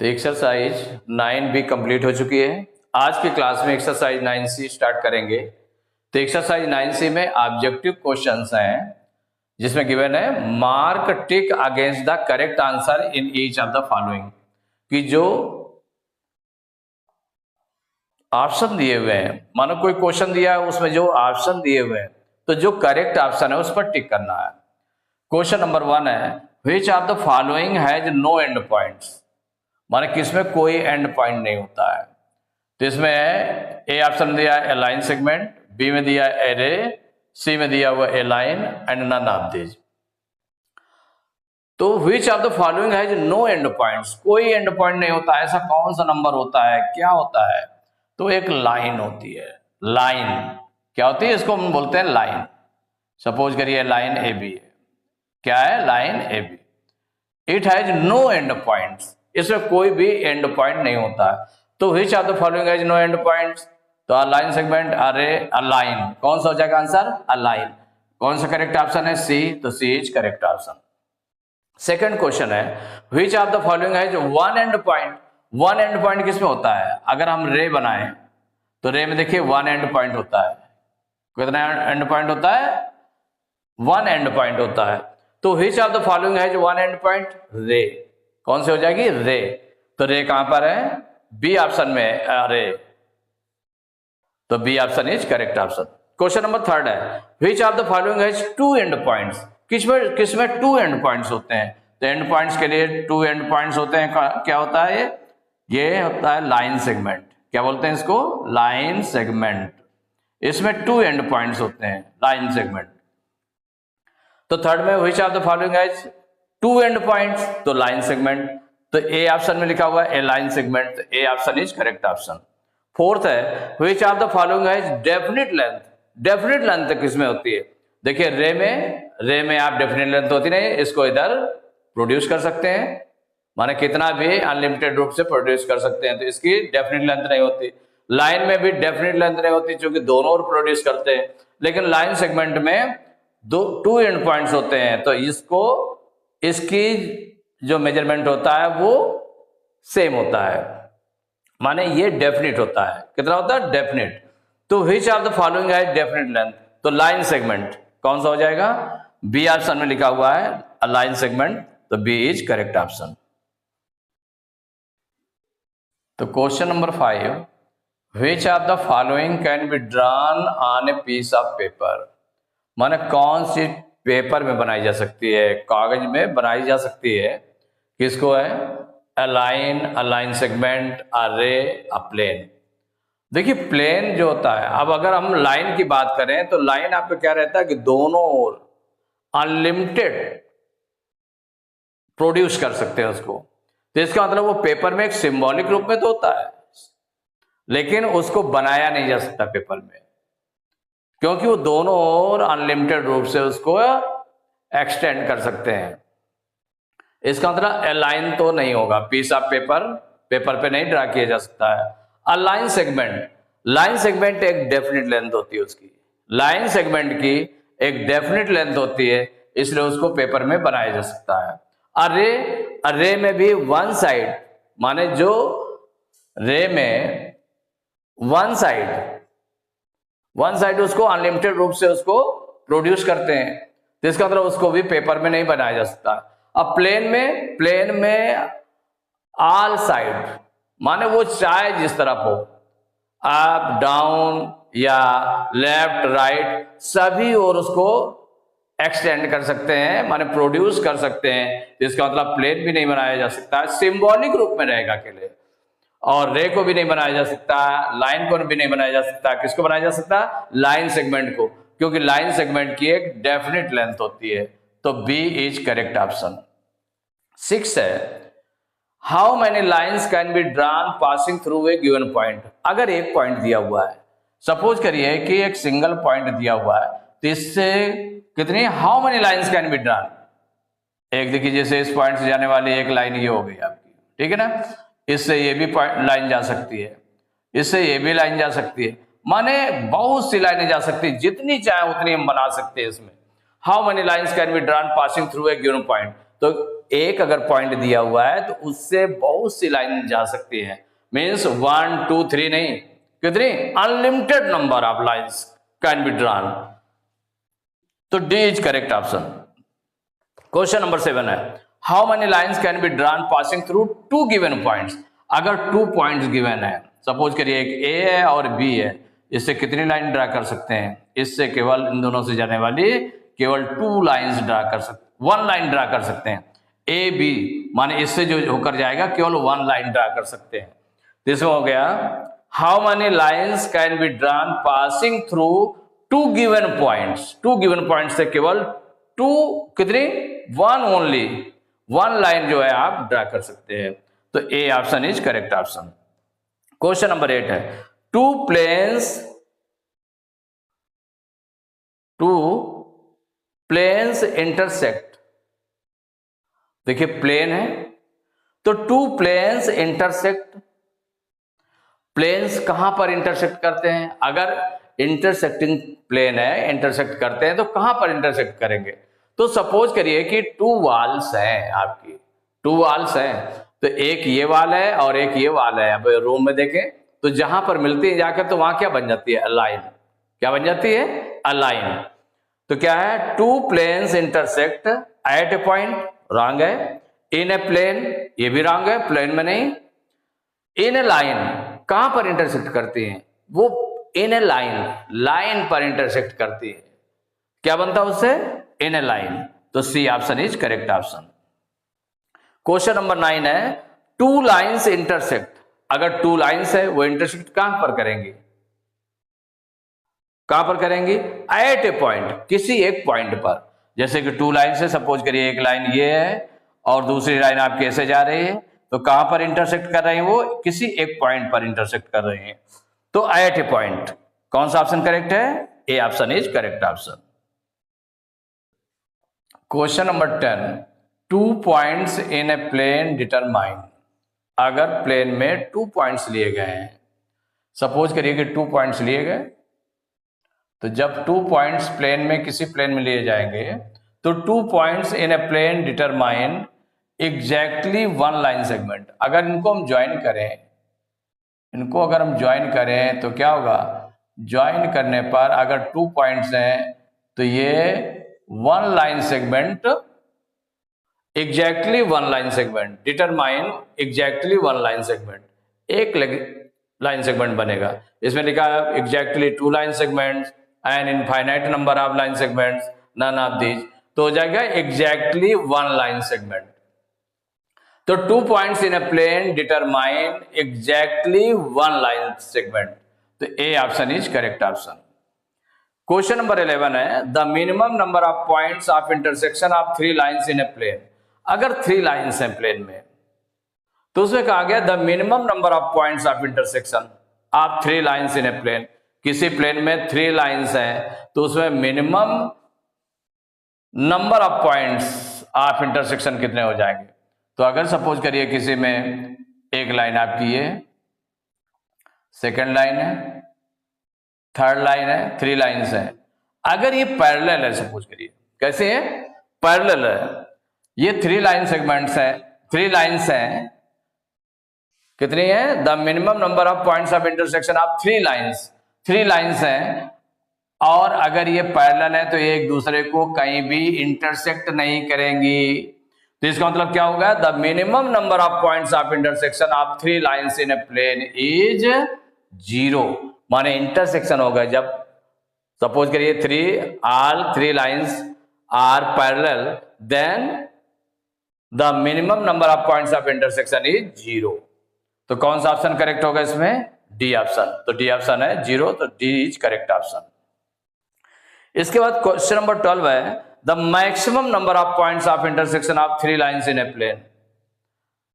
तो एक्सरसाइज 9 भी कंप्लीट हो चुकी है। आज की क्लास में एक्सरसाइज 9C स्टार्ट करेंगे। तो एक्सरसाइज 9C में ऑब्जेक्टिव क्वेश्चंस हैं जिसमें गिवन है mark tick against the correct answer in each of the following, कि जो ऑप्शन दिए हुए हैं, मानो कोई क्वेश्चन दिया है उसमें जो ऑप्शन दिए हुए हैं तो जो करेक्ट ऑप्शन है उस पर टिक करना है। क्वेश्चन नंबर 1 है which of the following has no end points, माने किसमें कोई एंड पॉइंट नहीं होता है। तो इसमें है ए ऑप्शन दिया है ए लाइन सेगमेंट, बी में दिया है ए रे, सी में दिया हुआ a line and none of this. तो which of the following has no end points, कोई एंड पॉइंट नहीं होता, ऐसा कौन सा नंबर होता है, क्या होता है? तो एक लाइन होती है। लाइन क्या होती है? इसको हम बोलते हैं लाइन। सपोज करिए लाइन ए बी है, क्या है? Line A B. It has no end points, इसमें कोई भी एंड पॉइंट नहीं होता है। तो which of the following has no end points, तो अ लाइन सेगमेंट अरे अ लाइन, कौन सा हो जाएगा आंसर? A line. कौन सा करेक्ट ऑप्शन है? सी, तो C is correct option. Second question है which of the following has one end point. One end point किसमें होता है? अगर हम रे बनाएं तो रे में देखिए वन एंड पॉइंट होता है। कितना एंड पॉइंट होता है? वन एंड पॉइंट होता है। तो which of the following has one end point? रे। कौन से हो जाएगी? रे। तो रे कहां पर है? बी ऑप्शन में रे, तो B option is correct option. Question number 3 है which of the following has two end points. किसमें टू एंड पॉइंट्स होते हैं? तो एंड पॉइंट्स के लिए टू एंड पॉइंट्स होते हैं। क्या होता है ये होता है लाइन सेगमेंट। क्या बोलते हैं इसको? Line segment. इसमें टू एंड पॉइंट्स होते हैं, लाइन सेगमेंट। तो थर्ड में which of the following has two end points, तो लाइन सेगमेंट। तो ए ऑप्शन में लिखा हुआ है ए लाइन सेगमेंट, तो ए option is correct option. Fourth है which of the following has definite length. Definite length किसमें होती है? देखिए रे में आप डेफिनिट लेंथ होती नहीं, इसको इधर प्रोड्यूस कर सकते हैं, माने कितना भी अनलिमिटेड रूप से प्रोड्यूस कर सकते हैं, तो इसकी डेफिनिट लेंथ नहीं होती। लाइन में भी डेफिनिट लेंथ नहीं होती क्योंकि दोनों ओर प्रोड्यूस करते हैं, लेकिन लाइन सेगमेंट में टू एंड पॉइंट्स होते हैं, तो इसकी जो मेजरमेंट होता है वो सेम होता है, माने ये डेफिनिट होता है। कितना होता है? डेफिनिट। तो which of the following has definite length, तो लाइन सेगमेंट। कौन सा हो जाएगा? बी ऑप्शन में लिखा हुआ है अ लाइन सेगमेंट, तो बी इज करेक्ट ऑप्शन। तो question number 5 which of the following can be drawn on a piece of paper, माने कौन सी पेपर में बनाई जा सकती है, कागज में बनाई जा सकती है। किसको है? अ लाइन सेगमेंट, अ रे, अ प्लेन। देखिए प्लेन जो होता है, अब अगर हम लाइन की बात करें तो लाइन आपका क्या रहता है कि दोनों ओर अनलिमिटेड प्रोड्यूस कर सकते हैं उसको। तो इसका मतलब वो पेपर में एक सिंबॉलिक रूप में तो होता है, लेकिन उसको बनाया नहीं जा सकता पेपर में, क्योंकि वो दोनों ओर अनलिमिटेड रूप से उसको एक्सटेंड कर सकते हैं। इसका मतलब ए लाइन तो नहीं होगा, पीस ऑफ पेपर पे नहीं ड्रा किया जा सकता है। अ लाइन सेगमेंट एक डेफिनेट लेंथ होती है उसकी, लाइन सेगमेंट की एक डेफिनेट लेंथ होती है, इसलिए उसको पेपर में बनाया जा सकता है। अरे में भी वन साइड, माने जो रे में वन साइड उसको अनलिमिटेड रूप से उसको प्रोड्यूस करते हैं, तो इसका मतलब उसको भी पेपर में नहीं बनाया जा सकता। अब प्लेन में ऑल साइड, माने वो चाहे जिस तरफ हो, अप डाउन या लेफ्ट राइट, सभी और उसको एक्सटेंड कर सकते हैं, माने प्रोड्यूस कर सकते हैं, तो इसका मतलब प्लेन भी नहीं बनाया जा सकता, सिंबॉलिक रूप में रहेगा अकेले। और रे को भी नहीं बनाया जा सकता, लाइन को भी नहीं बनाया जा सकता। किसको बनाया जा सकता? लाइन सेगमेंट को, क्योंकि लाइन सेगमेंट की एक डेफिनेट लेंथ होती है, तो बी इज करेक्ट ऑप्शन। 6 है how many lines can be drawn passing through a given point. अगर एक पॉइंट दिया हुआ है, सपोज करिए कि एक सिंगल पॉइंट दिया हुआ है, तो इससे कितनी how many lines can be drawn. एक देखिए जैसे इस पॉइंट से जाने वाली एक लाइन ये हो गई आपकी, ठीक है ना, इससे ये भी लाइन जा सकती है, इससे ये भी लाइन जा सकती है, माने बहुत सी लाइनें जा सकती है, जितनी चाहे उतनी हम बना सकते हैं इसमें। How many lines can be drawn passing through a given point, तो एक अगर पॉइंट दिया हुआ है तो उससे बहुत सी लाइन जा सकती है, मीन्स 1 2 3 नहीं, कितनी unlimited number of lines can be drawn. तो D is correct option. Question number 7 है, how many lines can be drawn passing through 2 given points. अगर 2 पॉइंट्स गिवन है, सपोज करिए एक ए है और बी है, इससे कितनी लाइन ड्रा कर सकते हैं? इससे केवल इन दोनों से जाने वाली केवल 2 लाइन्स ड्रा कर सकते, 1 लाइन ड्रा कर सकते हैं। ए बी माने इससे जो होकर जाएगा केवल 1 लाइन ड्रा कर सकते हैं। इसमें हो गया how many lines can be drawn passing through 2 given points. 2 given points से केवल 2 कितनी 1 ओनली 1 लाइन जो है आप ड्रा कर सकते हैं। तो ए option is correct option. Question number 8 है, टू प्लेन्स इंटरसेक्ट। देखिए प्लेन है तो 2 प्लेन्स इंटरसेक्ट। प्लेन्स कहां पर इंटरसेक्ट करते हैं? अगर इंटरसेक्टिंग प्लेन है, इंटरसेक्ट करते हैं तो कहां पर इंटरसेक्ट करेंगे? तो सपोज करिए कि 2 वॉल्स हैं, आपकी 2 वॉल्स हैं, तो एक ये वाल है और एक ये वाल है। अब रूम में देखें तो जहां पर मिलती है जाकर तो वहां क्या बन जाती है? अलाइन। क्या बन जाती है? अलाइन। तो क्या है? 2 planes intersect at a point, wrong है। इन ए प्लेन, ये भी रॉन्ग है, प्लेन में नहीं। इन ए लाइन, कहां पर इंटरसेक्ट करती हैं? वो इन ए लाइन, लाइन पर इंटरसेक्ट करती है। क्या बनता है उससे? In a line. तो C option is correct option. Question number 9 है, 2 लाइन्स इंटरसेक्ट। अगर 2 लाइन्स है वो इंटरसेक्ट कहां पर करेंगी? कहां पर करेंगी? एट ए पॉइंट, किसी एक पॉइंट पर। जैसे कि 2 लाइन से सपोज करिए एक लाइन ये है और दूसरी लाइन आपकी ऐसे जा रही है, तो कहां पर इंटरसेक्ट कर रहे हैं? वो किसी एक पॉइंट पर इंटरसेक्ट कर रहे हैं। तो एट ए पॉइंट। कौन सा ऑप्शन करेक्ट है? A option is correct option. Question number 10, 2 points in a plane determine. अगर प्लेन में 2 पॉइंट्स लिए गए हैं, सपोज करिए कि 2 पॉइंट्स लिए गए, तो जब 2 पॉइंट्स प्लेन में किसी प्लेन में लिए जाएंगे तो 2 points in a plane determine exactly 1 line segment. अगर इनको हम ज्वाइन करें, इनको अगर हम ज्वाइन करें तो क्या होगा? ज्वाइन करने पर अगर 2 पॉइंट्स हैं तो ये 1 line segment, exactly 1 line segment, determine exactly 1 line segment, एक लाइन सेगमेंट बनेगा। इसमें लिखा है exactly 2 line segments and infinite number of line segments, none of these. तो हो जाएगा एग्जैक्टली 1 लाइन सेगमेंट। तो 2 points in a plane determine exactly 1 line segment. तो ए option is correct option. Question number 11 है, the minimum number of points of intersection of 3 lines in a plane. अगर 3 lines हैं plane में तो उसमें कहा गया the minimum number of points of intersection of 3 lines in a plane. किसी plane में 3 लाइन्स हैं तो उसमें minimum number of points of intersection कितने हो जाएंगे? तो अगर सपोज करिए किसी में एक लाइन आपकी है, सेकेंड लाइन है, थर्ड लाइन है, 3 लाइन्स हैं। अगर ये पैरेलल है, सपोज करिए, कैसे है? पैरेलल है। ये 3 लाइन सेगमेंट्स हैं, 3 लाइन्स हैं, कितनी है? The minimum number of points of intersection of 3 lines, 3 lines हैं। और अगर ये पैरेलल है तो ये एक दूसरे को कहीं भी इंटरसेक्ट नहीं करेंगी। तो इसका मतलब क्या होगा? The minimum number of points of intersection of 3 lines in a plane is 0। माने इंटरसेक्शन होगा जब सपोज करिए 3 lines are parallel, then the minimum number of points of intersection is 0। तो कौन सा ऑप्शन करेक्ट होगा इसमें? D option. तो डी ऑप्शन है 0, तो डी इज करेक्ट ऑप्शन। इसके बाद क्वेश्चन नंबर 12 है, the maximum number of points of intersection of 3 lines in a plane.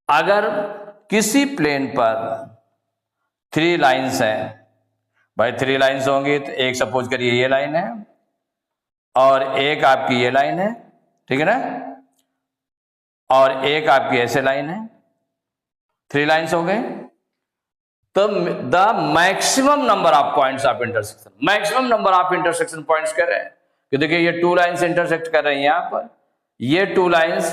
अगर किसी प्लेन पर 3 लाइन्स हैं, भाई 3 लाइन्स होंगी तो एक सपोज करिए ये लाइन है और एक आपकी ये लाइन है, ठीक है ना, और एक आपकी ऐसे लाइन है, 3 लाइन्स हो गए। तो the maximum number of points of intersection, maximum number of intersection points कह रहे हैं कि देखिए ये 2 लाइन्स इंटरसेक्ट कर रही हैं यहां पर, ये 2 लाइन्स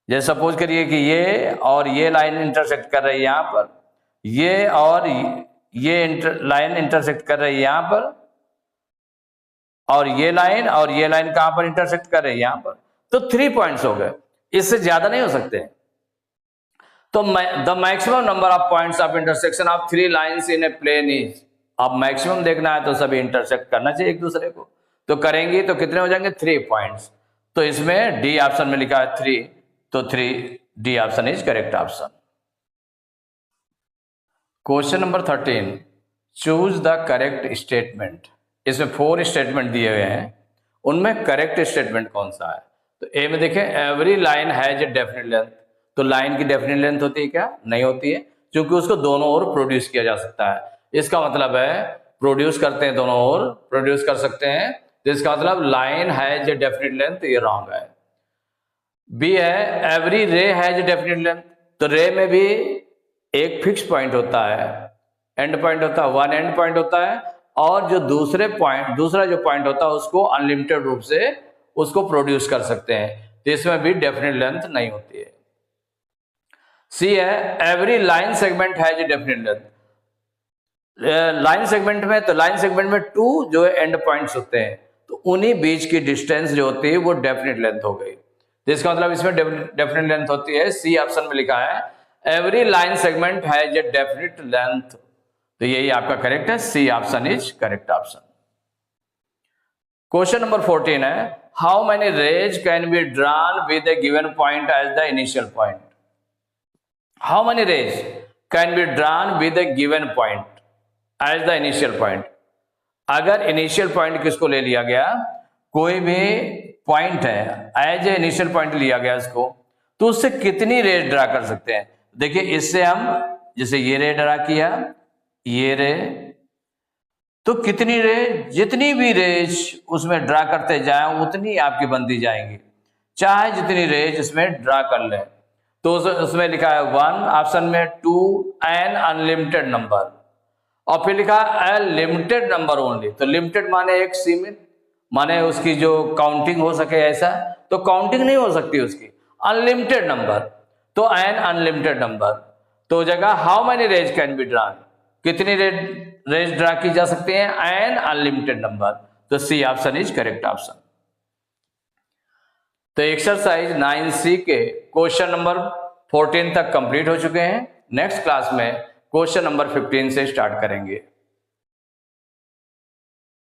जैसे सपोज करिए कि ये और ये लाइन इंटरसेक्ट कर रही है यहाँ पर, ये और ये लाइन इंटरसेक्ट कर रही है यहाँ पर, और ये लाइन कहां पर इंटरसेक्ट कर रही है यहाँ पर। तो 3 पॉइंट्स हो गए, इससे ज्यादा नहीं हो सकते। तो the maximum number of points of intersection of 3 lines in a plane is, अब मैक्सिमम देखना है तो सभी इंटरसेक्ट करना चाहिए एक दूसरे को, तो करेंगे तो कितने हो जाएंगे 3 पॉइंट्स। तो इसमें डी ऑप्शन में लिखा है 3, तो 3 D option is correct option. Question number 13, choose the correct statement. इसमें 4 स्टेटमेंट दिए हुए हैं, उनमें करेक्ट स्टेटमेंट कौन सा है। तो ए में देखें, every line has a definite length. तो लाइन की डेफिनेट लेंथ होती है क्या? नहीं होती है, क्योंकि उसको दोनों ओर प्रोड्यूस किया जा सकता है। इसका मतलब है प्रोड्यूस करते हैं दोनों ओर, प्रोड्यूस कर सकते हैं, तो इसका मतलब line has a definite length, ये रॉन्ग है। बी है, एवरी रे हैज ए डेफिनेट लेंथ। तो रे में भी एक फिक्स पॉइंट होता है, एंड पॉइंट होता है, वन एंड पॉइंट होता है, और जो दूसरा जो पॉइंट होता है उसको अनलिमिटेड रूप से उसको प्रोड्यूस कर सकते हैं, तो इसमें भी डेफिनेट लेंथ नहीं होती है। सी है, every line segment has a definite length. Line segment में, तो लाइन सेगमेंट में 2 जो एंड पॉइंट्स होते हैं, तो उन्हीं बीच की डिस्टेंस जो होती है वो डेफिनेट लेंथ हो गई, जिसका मतलब इसमें डेफिनेट लेंथ होती है। सी ऑप्शन में लिखा है every line segment has a definite length, तो यही आपका करेक्ट है, C option is correct option. Question number 14 है, how many rays can be drawn with a given point as the initial point. How many rays can be drawn with a given point as the initial point. अगर initial point किसको ले लिया गया, कोई भी point है as a initial point लिया गया इसको, तो उससे कितनी रेज ड्रा कर सकते हैं। देखिए इससे हम जैसे ये रे ड्रा किया, ये रे, तो कितनी रेज, जितनी भी रेज उसमें ड्रा करते जाएं उतनी आपकी बनती जाएंगी, चाहे जितनी रेज इसमें ड्रा कर लें। तो उसमें लिखा है 1 ऑप्शन में, 2 एन अनलिमिटेड नंबर, और फिर लिखा है लिमिटेड नंबर ओनली। तो लिमिटेड माने एक सीमित, माने उसकी जो काउंटिंग हो सके ऐसा, तो काउंटिंग नहीं हो सकती उसकी, अनलिमिटेड नंबर, तो एन अनलिमिटेड नंबर। तो जगह how many rays can be drawn, कितनी रेज ड्रा की जा सकती है, एन अनलिमिटेड नंबर, तो C option is correct option. तो एक्सरसाइज 9C के क्वेश्चन नंबर 14 तक कंप्लीट हो चुके हैं। नेक्स्ट क्लास में क्वेश्चन नंबर 15 से स्टार्ट करेंगे।